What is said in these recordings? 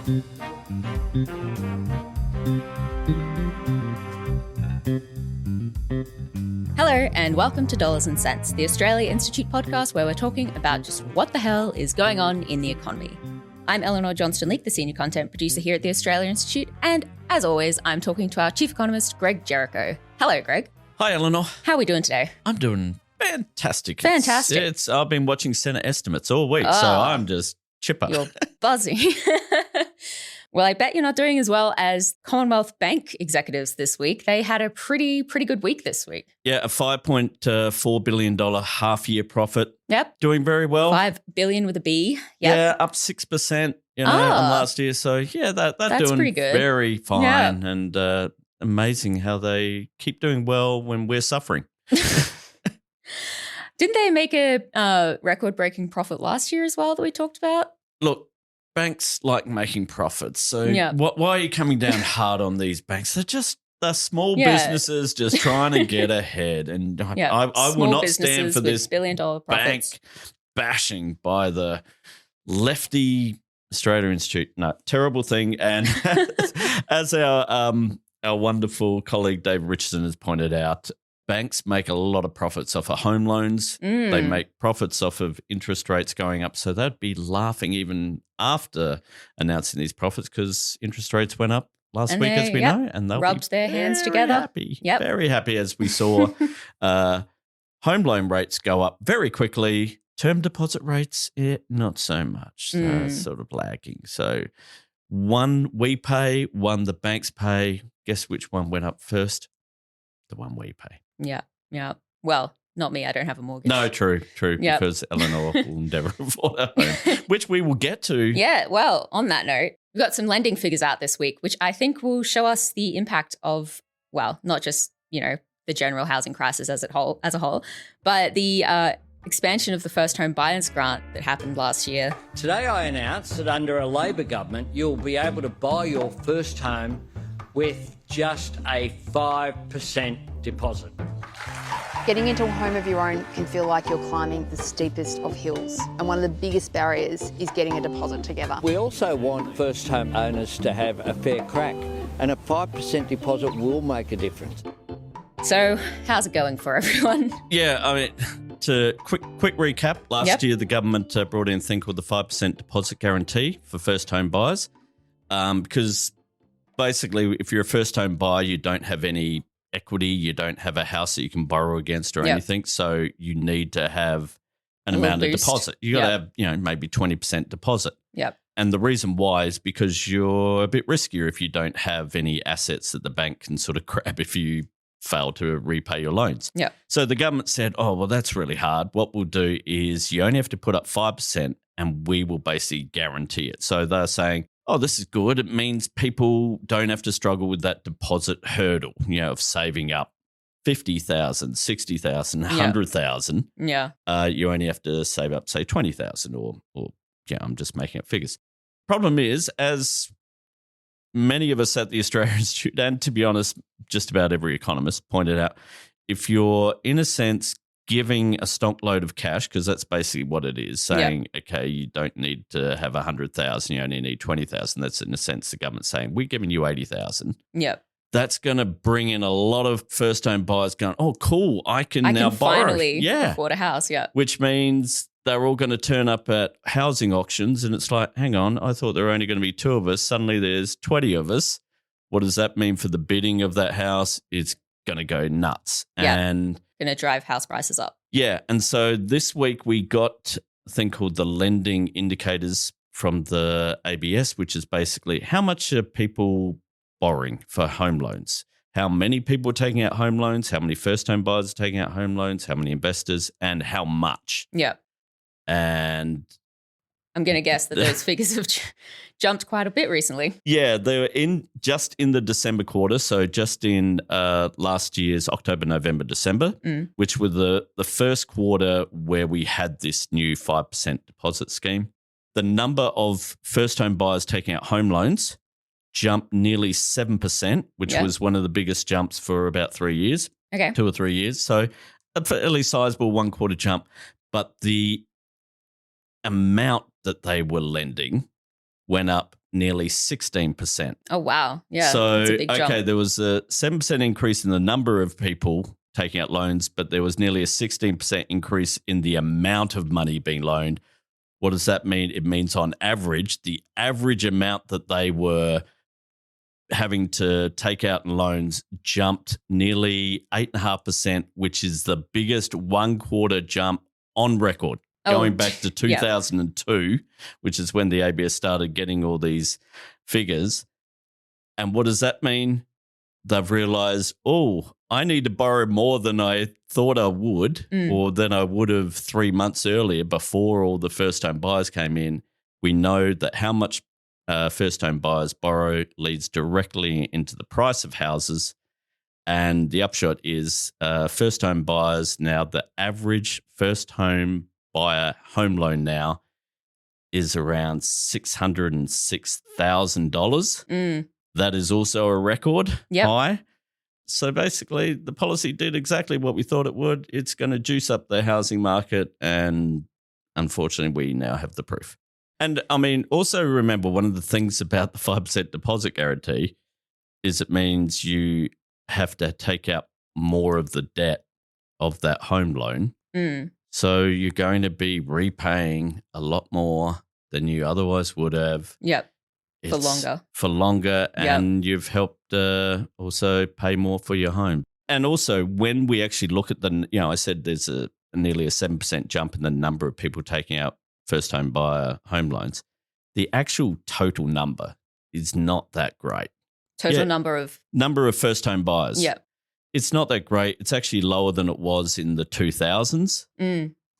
Hello and welcome to Dollars and Cents, the Australia Institute podcast where we're talking about just what the hell is going on in the economy. I'm Eleanor Johnston-Leake, the senior content producer here at the Australia Institute, and as always, I'm talking to our chief economist, Greg Jericho. Hello, Greg. Hi, Eleanor. How are we doing today? I'm doing fantastic. Fantastic. I've been watching Senate estimates all week, so I'm just chipper. You're buzzing. Well, I bet you're not doing as well as Commonwealth Bank executives this week. They had a pretty good week this week. Yeah, a $5.4 billion half-year profit. Yep. Doing very well. $5 billion with a B. Yep. Yeah, up 6%, on last year. So, yeah, that's doing pretty good. Very fine and amazing how they keep doing well when we're suffering. Didn't they make a record-breaking profit last year as well that we talked about? Look, banks like making profits. So why are you coming down hard on these banks? They're small businesses just trying to get ahead. And I will not stand for this billion-dollar profits. Bank bashing by the lefty Australia Institute. No, terrible thing. And as our wonderful colleague David Richardson has pointed out, banks make a lot of profits off of home loans. They make profits off of interest rates going up. So they'd be laughing even after announcing these profits because interest rates went up last week, as we know. And they'll rubbed their hands together. Happy, very happy as we saw home loan rates go up very quickly. Term deposit rates, not so much. Sort of lagging. So one we pay, one the banks pay. Guess which one went up first? The one we pay. Yeah. Well, not me. I don't have a mortgage. No, true. Yep. Because Eleanor will never afford a home, which we will get to. Yeah, well, on that note, we've got some lending figures out this week, which I think will show us the impact of, well, not just, the general housing crisis as a whole, but the expansion of the first home buyers grant that happened last year. Today I announced that under a Labor government, you'll be able to buy your first home with just a 5% deposit. Getting into a home of your own can feel like you're climbing the steepest of hills, and one of the biggest barriers is getting a deposit together. We also want first home owners to have a fair crack, and a 5% deposit will make a difference. So how's it going for everyone? Yeah, I mean, to quick recap, last year the government brought in a thing called the 5% deposit guarantee for first home buyers because basically if you're a first home buyer, you don't have any equity, you don't have a house that you can borrow against or anything, so you need to have an amount of deposit. You got to have, maybe 20% deposit. Yep. And the reason why is because you're a bit riskier if you don't have any assets that the bank can sort of grab if you fail to repay your loans. Yeah. So the government said, oh, well, that's really hard. What we'll do is you only have to put up 5% and we will basically guarantee it. So they're saying, oh, this is good. It means people don't have to struggle with that deposit hurdle, of saving up 50,000, 60,000, 100,000. Yeah. You only have to save up, say, 20,000 or I'm just making up figures. Problem is, as many of us at the Australia Institute, and to be honest, just about every economist pointed out, if you're, in a sense, giving a stock load of cash, because that's basically what it is, saying, okay, you don't need to have 100,000, you only need 20,000. That's in a sense the government saying, we're giving you 80,000. Yep. That's going to bring in a lot of first-home buyers going, oh, cool, I can now borrow. Finally afford a house, Which means they're all going to turn up at housing auctions and it's like, hang on, I thought there were only going to be 2 of us. Suddenly there's 20 of us. What does that mean for the bidding of that house? It's going to go nuts. And going to drive house prices up. Yeah. And so this week we got a thing called the lending indicators from the ABS, which is basically how much are people borrowing for home loans, how many people are taking out home loans, how many first home buyers are taking out home loans, how many investors, and how much. Yeah. And I'm going to guess that those figures have jumped quite a bit recently. Yeah, they were just in the December quarter, so just in last year's October, November, December, which were the first quarter where we had this new 5% deposit scheme. The number of first-home buyers taking out home loans jumped nearly 7%, which was one of the biggest jumps for about 3 years, 2 or 3 years. So a fairly sizable one-quarter jump. But the amount that they were lending went up nearly 16%. Oh, wow. Yeah. So, that's a big jump. there was a 7% increase in the number of people taking out loans, but there was nearly a 16% increase in the amount of money being loaned. What does that mean? It means on average, the average amount that they were having to take out in loans jumped nearly 8.5%, which is the biggest one quarter jump on record. Going back to 2002, which is when the ABS started getting all these figures. And what does that mean? They've realized, I need to borrow more than I thought I would or than I would have 3 months earlier before all the first-home buyers came in. We know that how much first-home buyers borrow leads directly into the price of houses. And the upshot is first-home buyers now, the average first-home buyer home loan now is around $606,000. That is also a record high. So basically, the policy did exactly what we thought it would. It's going to juice up the housing market, and unfortunately, we now have the proof. And I mean, also remember, one of the things about the 5% deposit guarantee is it means you have to take out more of the debt of that home loan. So you're going to be repaying a lot more than you otherwise would have. Yep. For longer. And you've helped also pay more for your home. And also, when we actually look at I said there's nearly a 7% jump in the number of people taking out first-home buyer home loans. The actual total number is not that great. Number of first-home buyers. Yep. It's not that great. It's actually lower than it was in the 2000s.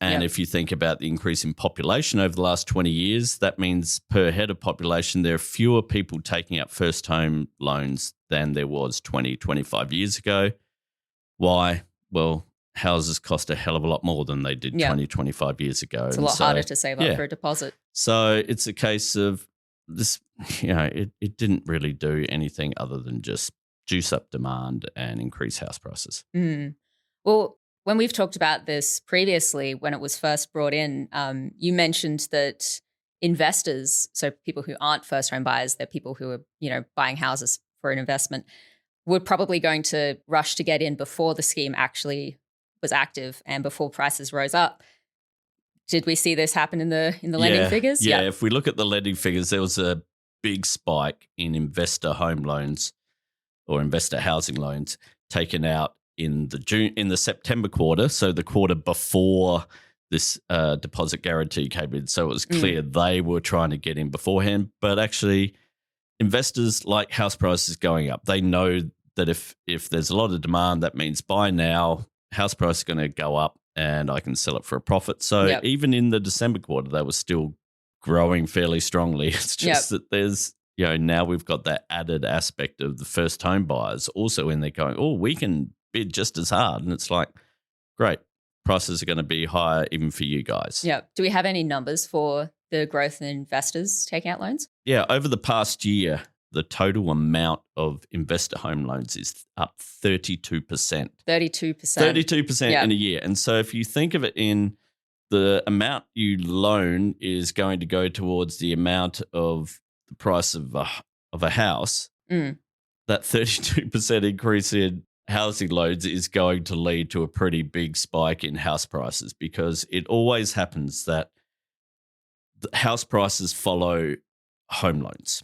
And if you think about the increase in population over the last 20 years, that means per head of population, there are fewer people taking out first home loans than there was 20, 25 years ago. Why? Well, houses cost a hell of a lot more than they did 20, 25 years ago. It's a lot harder to save up for a deposit. So it's a case of this, it didn't really do anything other than just juice up demand and increase house prices. Well, when we've talked about this previously, when it was first brought in, you mentioned that investors, so people who aren't first home buyers, they're people who are, buying houses for an investment, were probably going to rush to get in before the scheme actually was active and before prices rose up. Did we see this happen in the lending figures? Yeah, if we look at the lending figures, there was a big spike in investor home loans or investor housing loans taken out in the September quarter, so the quarter before this deposit guarantee came in. So it was clear they were trying to get in beforehand. But actually, investors like house prices going up. They know that if there's a lot of demand, that means buy now, house price is going to go up and I can sell it for a profit. So even in the December quarter, they were still growing fairly strongly. It's just that there's, now we've got that added aspect of the first home buyers also in there going, we can bid just as hard. And it's like, great, prices are going to be higher even for you guys. Yeah. Do we have any numbers for the growth in investors taking out loans? Yeah. Over the past year, the total amount of investor home loans is up 32%. 32%. 32% in a year. And so if you think of it in the amount you loan is going to go towards the amount of the price of a house, that 32% increase in housing loans is going to lead to a pretty big spike in house prices, because it always happens that the house prices follow home loans.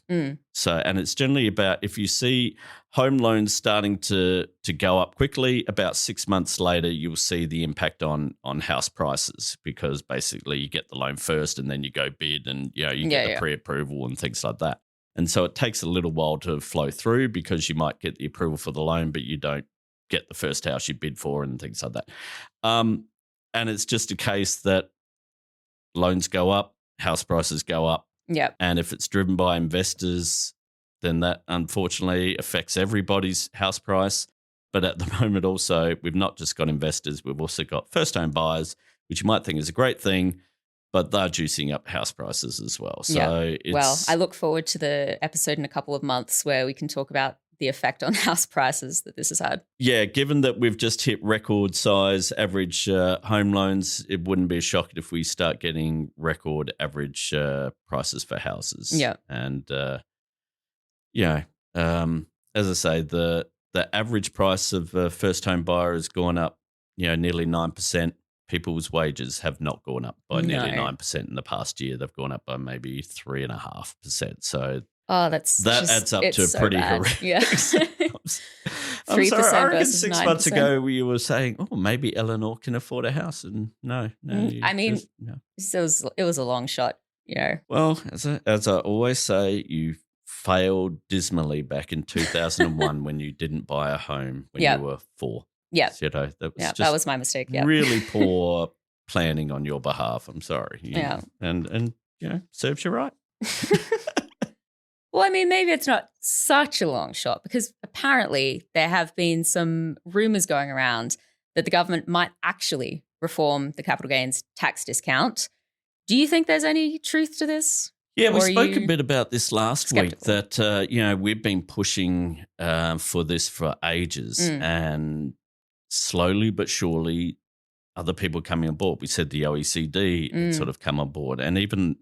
So, and it's generally about, if you see home loans starting to go up quickly, about 6 months later, you'll see the impact on house prices, because basically you get the loan first and then you go bid and you get the pre-approval and things like that. And so it takes a little while to flow through, because you might get the approval for the loan, but you don't get the first house you bid for and things like that. And it's just a case that loans go up, house prices go up. Yep. And if it's driven by investors, then that unfortunately affects everybody's house price. But at the moment also, we've not just got investors, we've also got first-home buyers, which you might think is a great thing, but they're juicing up house prices as well. So I look forward to the episode in a couple of months where we can talk about the effect on house prices that this has had. Yeah, given that we've just hit record size average home loans, it wouldn't be a shock if we start getting record average prices for houses. Yeah. And, as I say, the average price of a first home buyer has gone up, nearly 9%. People's wages have not gone up by nearly 9% in the past year. They've gone up by maybe 3.5%. So that adds up to a so pretty bad. horrific. Yeah. 3% I reckon versus 6 9%. months ago you were saying, "Oh, maybe Eleanor can afford a house," and no. So it was a long shot. Well, as I always say, you failed dismally back in 2001 when you didn't buy a home when you were 4. Yeah. That was my mistake. Yeah. Really poor planning on your behalf. I'm sorry. Yeah. And serves you right. Well, I mean, maybe it's not such a long shot because apparently there have been some rumors going around that the government might actually reform the capital gains tax discount. Do you think there's any truth to this? Yeah, we spoke a bit about this last week skeptical? that, we've been pushing for this for ages and slowly but surely other people coming on board. We said the OECD had sort of come on board. And even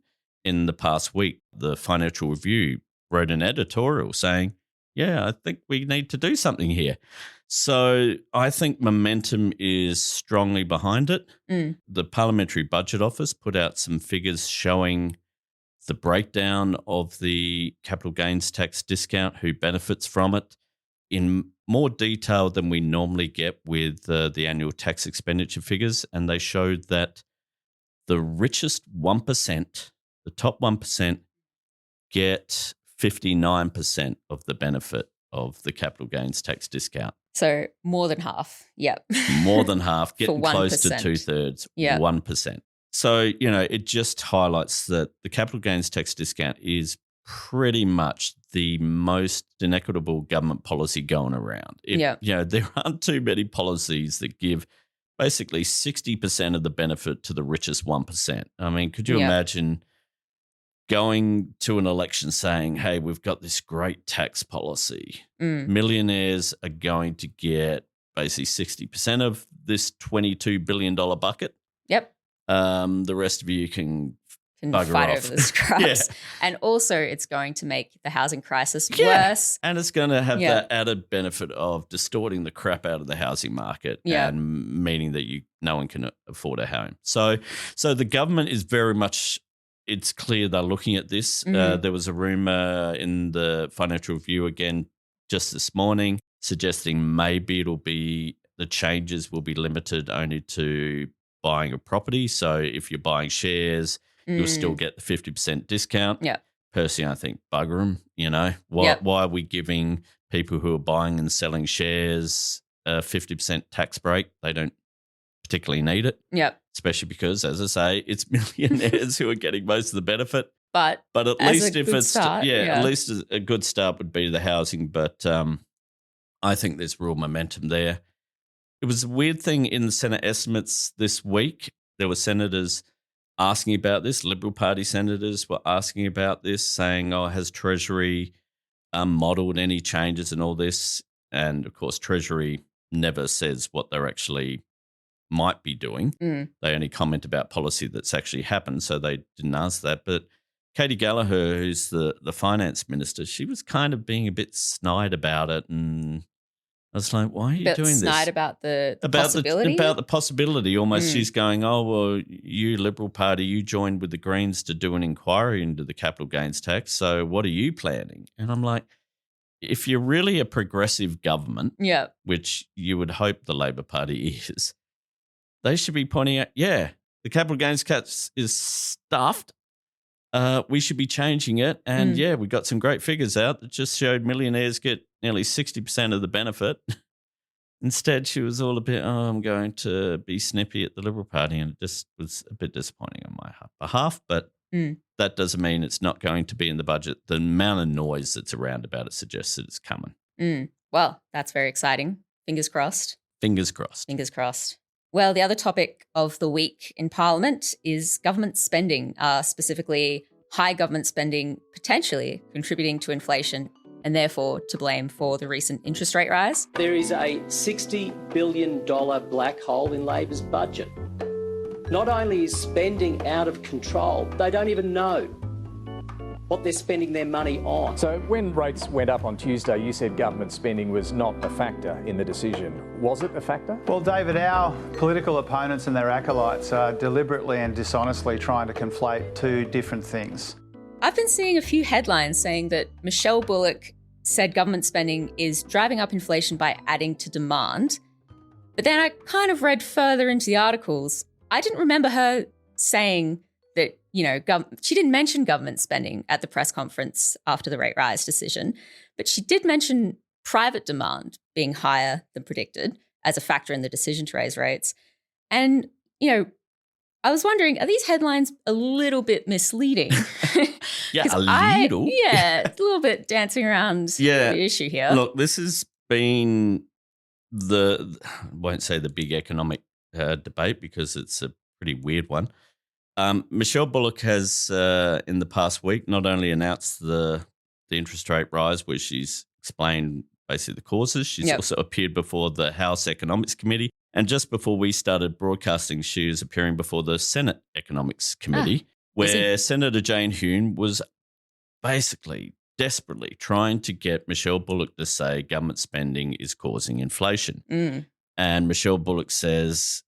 in the past week, the Financial Review wrote an editorial saying, yeah, I think we need to do something here. So I think momentum is strongly behind it. The Parliamentary Budget Office put out some figures showing the breakdown of the capital gains tax discount, who benefits from it, in more detail than we normally get with the annual tax expenditure figures. And they showed that the richest 1%, the top 1%, get 59% of the benefit of the capital gains tax discount. So more than half. Yep. More than half, getting For close to 1%. 2/3, Yeah. 1%. So, it just highlights that the capital gains tax discount is pretty much the most inequitable government policy going around. There aren't too many policies that give basically 60% of the benefit to the richest 1%. I mean, could you imagine going to an election saying, hey, we've got this great tax policy. Millionaires are going to get basically 60% of this $22 billion bucket. Yep. The rest of you can bugger fight off. over the scraps. And also it's going to make the housing crisis worse. And it's going to have that added benefit of distorting the crap out of the housing market and meaning that no one can afford a home. So the government is very much, it's clear they're looking at this. There was a rumor in the Financial Review again just this morning suggesting maybe the changes will be limited only to buying a property. So if you're buying shares, you'll still get the 50% discount. Yeah. Personally, I think bugger them, Why are we giving people who are buying and selling shares a 50% tax break? They don't particularly need it. Yep. Especially because, as I say, it's millionaires who are getting most of the benefit. But at least if it's start, at least a good start would be the housing. But I think there's real momentum there. It was a weird thing in the Senate estimates this week. There were senators asking about this. Liberal Party senators were asking about this, saying, "Oh, has Treasury modelled any changes and all this?" And of course, Treasury never says what they're actually might be doing. They only comment about policy that's actually happened, so they didn't ask that. But Katie Gallagher, who's the finance minister, she was kind of being a bit snide about it, and I was like, why are you doing this? Snide about the possibility? About the possibility. Almost she's going, oh, well, you Liberal Party, you joined with the Greens to do an inquiry into the capital gains tax, so what are you planning? And I'm like, if you're really a progressive government, which you would hope the Labor Party is, they should be pointing out, the capital gains tax is stuffed. We should be changing it. And we got some great figures out that just showed millionaires get nearly 60% of the benefit. Instead, she was all a bit, I'm going to be snippy at the Liberal Party. And it just was a bit disappointing on my behalf. But that doesn't mean it's not going to be in the budget. The amount of noise that's around about it suggests that it's coming. Well, that's very exciting. Fingers crossed. Fingers crossed. Fingers crossed. Well, the other topic of the week in Parliament is government spending, specifically high government spending potentially contributing to inflation and therefore to blame for the recent interest rate rise. There is a $60 billion black hole in Labor's budget. Not only is spending out of control, they don't even know what they're spending their money on. So when rates went up on Tuesday, you said government spending was not a factor in the decision. Was it a factor? Well, David, our political opponents and their acolytes are deliberately and dishonestly trying to conflate two different things. I've been seeing a few headlines saying that Michelle Bullock said government spending is driving up inflation by adding to demand. But then I kind of read further into the articles. I didn't remember her saying that, she didn't mention government spending at the press conference after the rate rise decision, but she did mention private demand being higher than predicted as a factor in the decision to raise rates. And, I was wondering, are these headlines a little bit misleading? Yeah, a little. Yeah, a little bit dancing around the issue here. Look, this has been I won't say the big economic debate because it's a pretty weird one. Michelle Bullock has, in the past week, not only announced the interest rate rise, where she's explained basically the causes, she's also appeared before the House Economics Committee. And just before we started broadcasting, she was appearing before the Senate Economics Committee, where Senator Jane Hume was basically desperately trying to get Michelle Bullock to say government spending is causing inflation. And Michelle Bullock says,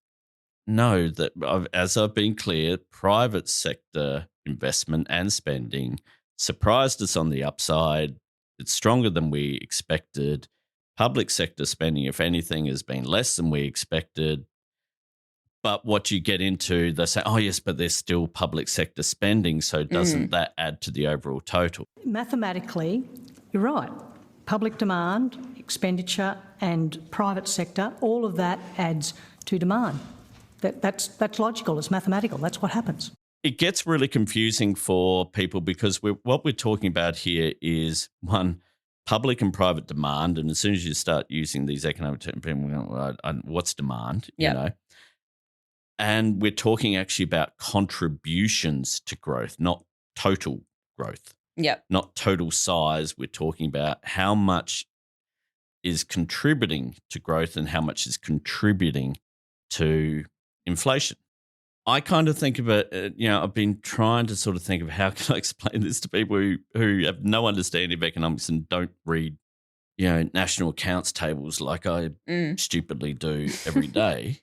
no, that as I've been clear, private sector investment and spending surprised us on the upside. It's stronger than we expected. Public sector spending, if anything, has been less than we expected. But what you get into, they say, oh, yes, but there's still public sector spending, so doesn't that add to the overall total? Mathematically, you're right. Public demand, expenditure and private sector, all of that adds to demand. That's logical. It's mathematical. That's what happens. It gets really confusing for people because what we're talking about here is, one, public and private demand. And as soon as you start using these economic terms, people go, well, what's demand? And we're talking actually about contributions to growth, not total growth. Not total size. We're talking about how much is contributing to growth and how much is contributing to inflation. I kind of think of it, I've been trying to sort of think of how can I explain this to people who have no understanding of economics and don't read, national accounts tables like I stupidly do every day.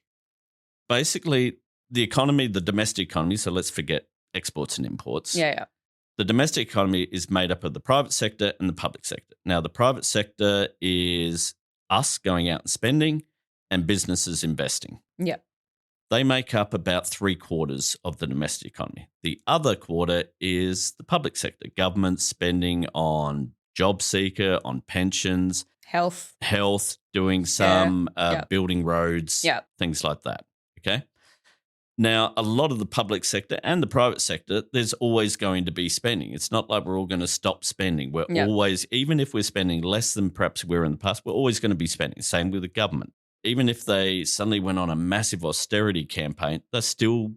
Basically, the economy, the domestic economy, so let's forget exports and imports. The domestic economy is made up of the private sector and the public sector. Now, the private sector is us going out and spending and businesses investing. They make up about 3/4 of the domestic economy. The other quarter is the public sector, government spending on job seeker, on pensions, health, doing some building roads, things like that. Okay. Now, a lot of the public sector and the private sector, there's always going to be spending. It's not like we're all going to stop spending. We're always, even if we're spending less than perhaps we were in the past, we're always going to be spending. Same with the government. Even if they suddenly went on a massive austerity campaign, there's still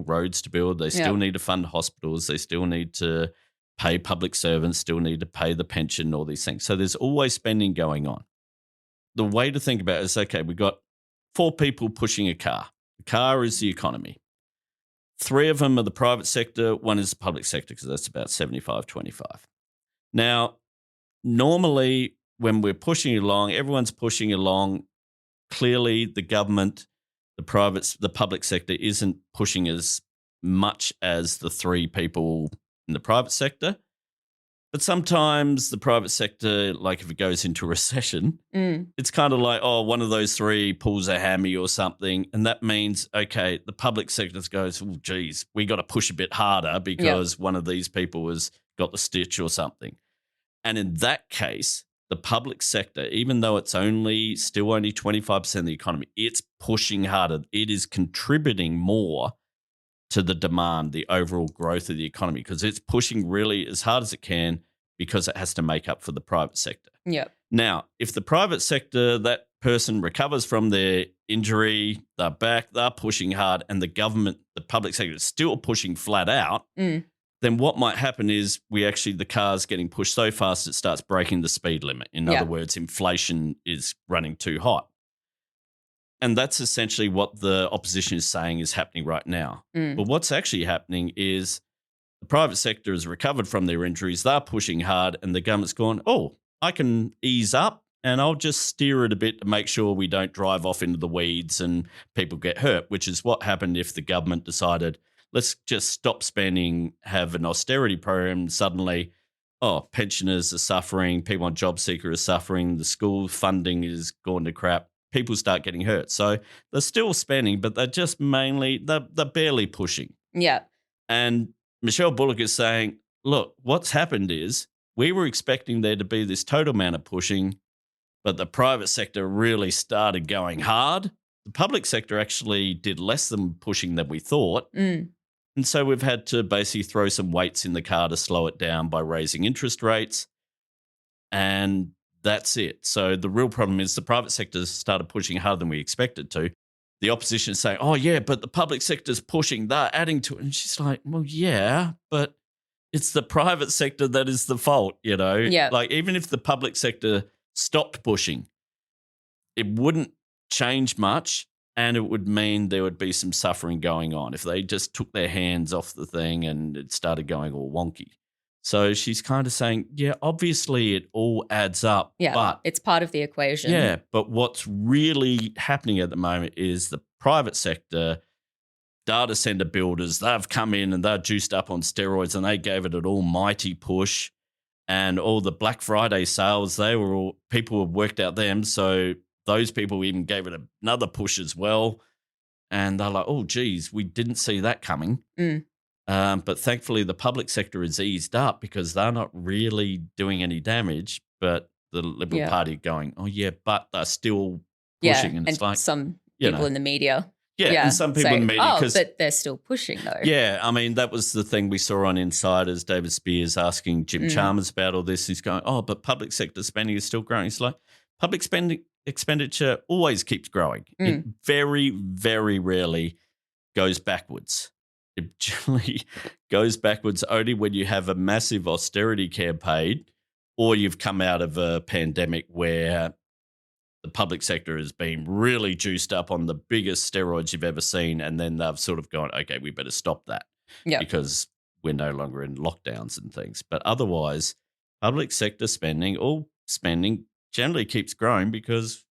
roads to build. They still need to fund hospitals. They still need to pay public servants, still need to pay the pension, all these things. So there's always spending going on. The way to think about it is, okay, we've got 4 people pushing a car. The car is the economy. 3 of them are the private sector. 1 is the public sector because that's about 75-25. Now, normally when we're pushing along, everyone's pushing along. Clearly, the government, the public sector isn't pushing as much as the 3 people in the private sector. But sometimes the private sector, like if it goes into recession, it's kind of like, one of those 3 pulls a hammy or something. And that means, okay, the public sector goes, oh, geez, we got to push a bit harder because one of these people has got the stitch or something. And in that case, the public sector, even though it's still only 25% of the economy, it's pushing harder. It is contributing more to the demand, the overall growth of the economy, because it's pushing really as hard as it can because it has to make up for the private sector. Now, if the private sector, that person recovers from their injury, they're back, they're pushing hard, and the government, the public sector is still pushing flat out, then what might happen is the car's getting pushed so fast it starts breaking the speed limit. In other words, inflation is running too hot. And that's essentially what the opposition is saying is happening right now. But what's actually happening is the private sector has recovered from their injuries. They're pushing hard and the government's gone, oh, I can ease up and I'll just steer it a bit to make sure we don't drive off into the weeds and people get hurt, which is what happened if the government decided, let's just stop spending, have an austerity program. Suddenly, pensioners are suffering, people on job seeker are suffering, the school funding is gone to crap. People start getting hurt. So they're still spending, but they're just they're barely pushing. Yeah. And Michelle Bullock is saying, look, what's happened is we were expecting there to be this total amount of pushing, but the private sector really started going hard. The public sector actually did less than pushing than we thought. And so we've had to basically throw some weights in the car to slow it down by raising interest rates. And that's it. So the real problem is the private sector started pushing harder than we expected to. The opposition is saying, oh, yeah, but the public sector's pushing, they're adding to it. And she's like, well, yeah, but it's the private sector that is the fault, you know? Yeah. Like, even if the public sector stopped pushing, it wouldn't change much and it would mean there would be some suffering going on if they just took their hands off the thing and it started going all wonky. So she's kind of saying, yeah, obviously it all adds up. Yeah, but it's part of the equation. Yeah, but what's really happening at the moment is the private sector, data center builders, they've come in and they're juiced up on steroids and they gave it an almighty push. And all the Black Friday sales, people have worked out them. So those people even gave it another push as well. And they're like, oh, geez, we didn't see that coming. But thankfully, the public sector is eased up because they're not really doing any damage. But the Liberal Party going, oh, yeah, but they're still pushing. And it's like some people in the media. Yeah, and some people in the media. But they're still pushing, though. Yeah, I mean, that was the thing we saw on Insiders. David Spears asking Jim Chalmers about all this. He's going, oh, but public sector spending is still growing. It's like public expenditure always keeps growing. It very, very rarely goes backwards. It generally goes backwards only when you have a massive austerity campaign or you've come out of a pandemic where the public sector has been really juiced up on the biggest steroids you've ever seen, and then they've sort of gone, okay, we better stop that because we're no longer in lockdowns and things. But otherwise, public sector spending, all spending generally keeps growing because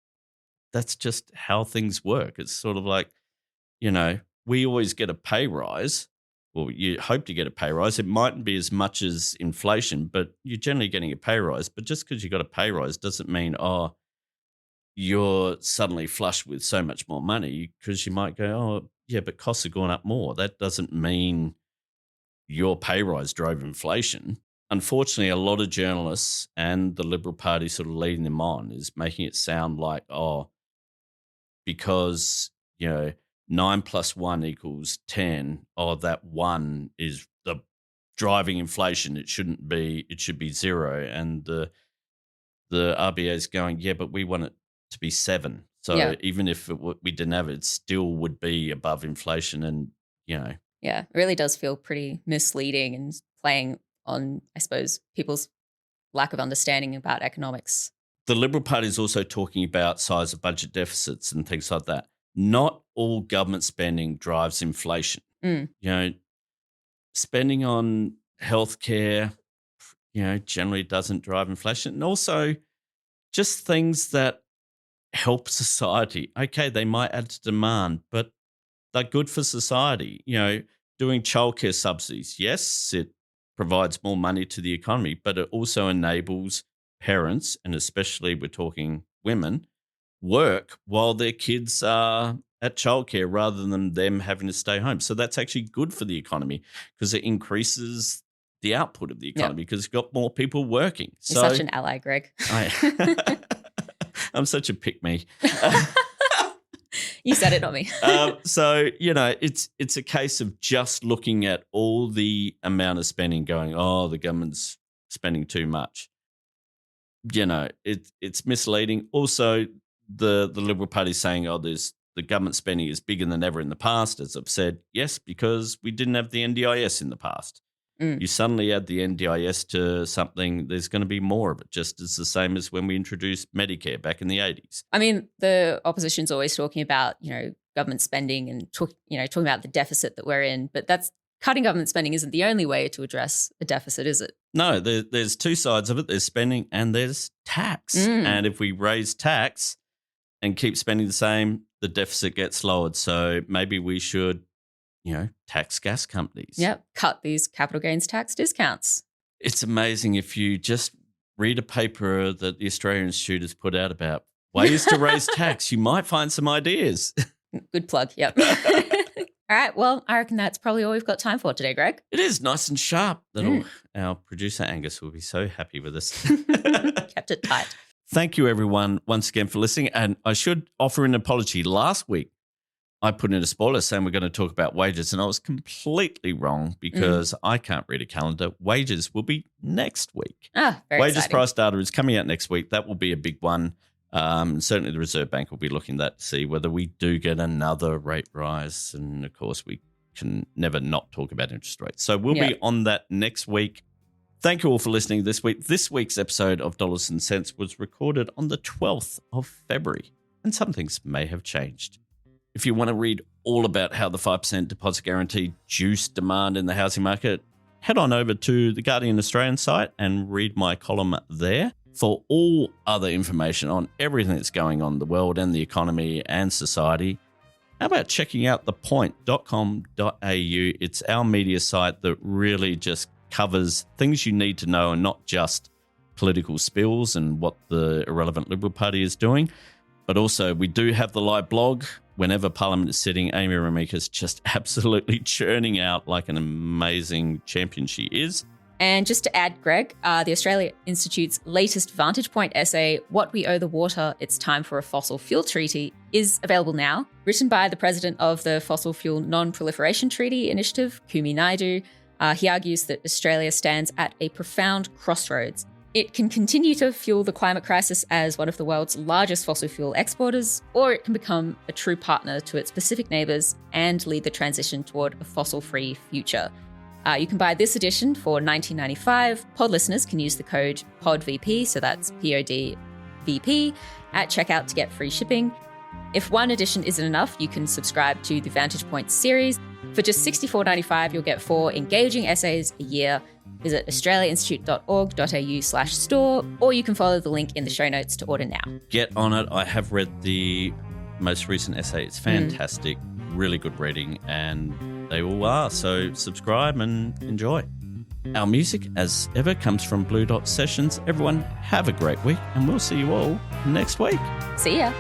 that's just how things work. It's sort of like, you know, we always get a pay rise, or you hope to get a pay rise. It mightn't be as much as inflation, but you're generally getting a pay rise. But just because you got a pay rise doesn't mean, you're suddenly flush with so much more money, because you might go, oh, yeah, but costs have gone up more. That doesn't mean your pay rise drove inflation. Unfortunately, a lot of journalists and the Liberal Party sort of leading them on is making it sound like, because, 9 + 1 = 10. That 1 is the driving inflation. It shouldn't be. It should be 0. And the RBA is going, yeah, but we want it to be 7. So even if we didn't have it, it still would be above inflation. And Yeah, it really does feel pretty misleading and playing on, I suppose, people's lack of understanding about economics. The Liberal Party is also talking about size of budget deficits and things like that. Not all government spending drives inflation. Spending on healthcare, generally doesn't drive inflation. And also just things that help society. Okay, they might add to demand, but they're good for society. Doing childcare subsidies. Yes, it provides more money to the economy, but it also enables parents, and especially we're talking women, work while their kids are at childcare rather than them having to stay home. So that's actually good for the economy because it increases the output of the economy because you've got more people working. You're such an ally, Greg. I'm such a pick-me. You said it, not me. It's a case of just looking at all the amount of spending going, the government's spending too much. It's misleading. Also, the Liberal Party saying, the government spending is bigger than ever in the past. As I've said, yes, because we didn't have the NDIS in the past. You suddenly add the NDIS to something, there's going to be more of it, just as the same as when we introduced Medicare back in the 80s. I mean, the opposition's always talking about, government spending and talking about the deficit that we're in, but cutting government spending isn't the only way to address a deficit, is it? No, there's two sides of it. There's spending and there's tax. And if we raise tax and keep spending the same, the deficit gets lowered. So maybe we should, tax gas companies. Yep, cut these capital gains tax discounts. It's amazing if you just read a paper that the Australian Institute has put out about ways to raise tax, you might find some ideas. Good plug, yep. All right, well, I reckon that's probably all we've got time for today, Greg. It is nice and sharp. Our producer Angus will be so happy with us. Kept it tight. Thank you, everyone, once again for listening. And I should offer an apology. Last week, I put in a spoiler saying we're going to talk about wages, and I was completely wrong because I can't read a calendar. Wages will be next week. Very Wages exciting. price data is coming out next week. That will be a big one. Certainly the Reserve Bank will be looking at that to see whether we do get another rate rise. And, of course, we can never not talk about interest rates. So we'll be on that next week. Thank you all for listening this week. This week's episode of Dollars and Cents was recorded on the 12th of February, and some things may have changed. If you want to read all about how the 5% deposit guarantee juiced demand in the housing market, head on over to the Guardian Australian site and read my column there. For all other information on everything that's going on in the world and the economy and society, how about checking out thepoint.com.au? It's our media site that really just covers things you need to know and not just political spills and what the irrelevant Liberal Party is doing. But also, we do have the live blog. Whenever Parliament is sitting, Amy Ramika's just absolutely churning out like an amazing champion she is. And just to add, Greg, the Australia Institute's latest Vantage Point essay, What We Owe the Water, It's Time for a Fossil Fuel Treaty, is available now. Written by the president of the Fossil Fuel Non-Proliferation Treaty Initiative, Kumi Naidu, he argues that Australia stands at a profound crossroads. It can continue to fuel the climate crisis as one of the world's largest fossil fuel exporters, or it can become a true partner to its Pacific neighbours and lead the transition toward a fossil-free future. You can buy this edition for $19.95. Pod listeners can use the code PODVP, so that's PODVP, at checkout to get free shipping. If one edition isn't enough, you can subscribe to the Vantage Point series. For just $64.95, you'll get 4 engaging essays a year. Visit australiainstitute.org.au/store, or you can follow the link in the show notes to order now. Get on it. I have read the most recent essay. It's fantastic, really good reading, and they all are. So subscribe and enjoy. Our music, as ever, comes from Blue Dot Sessions. Everyone, have a great week, and we'll see you all next week. See ya.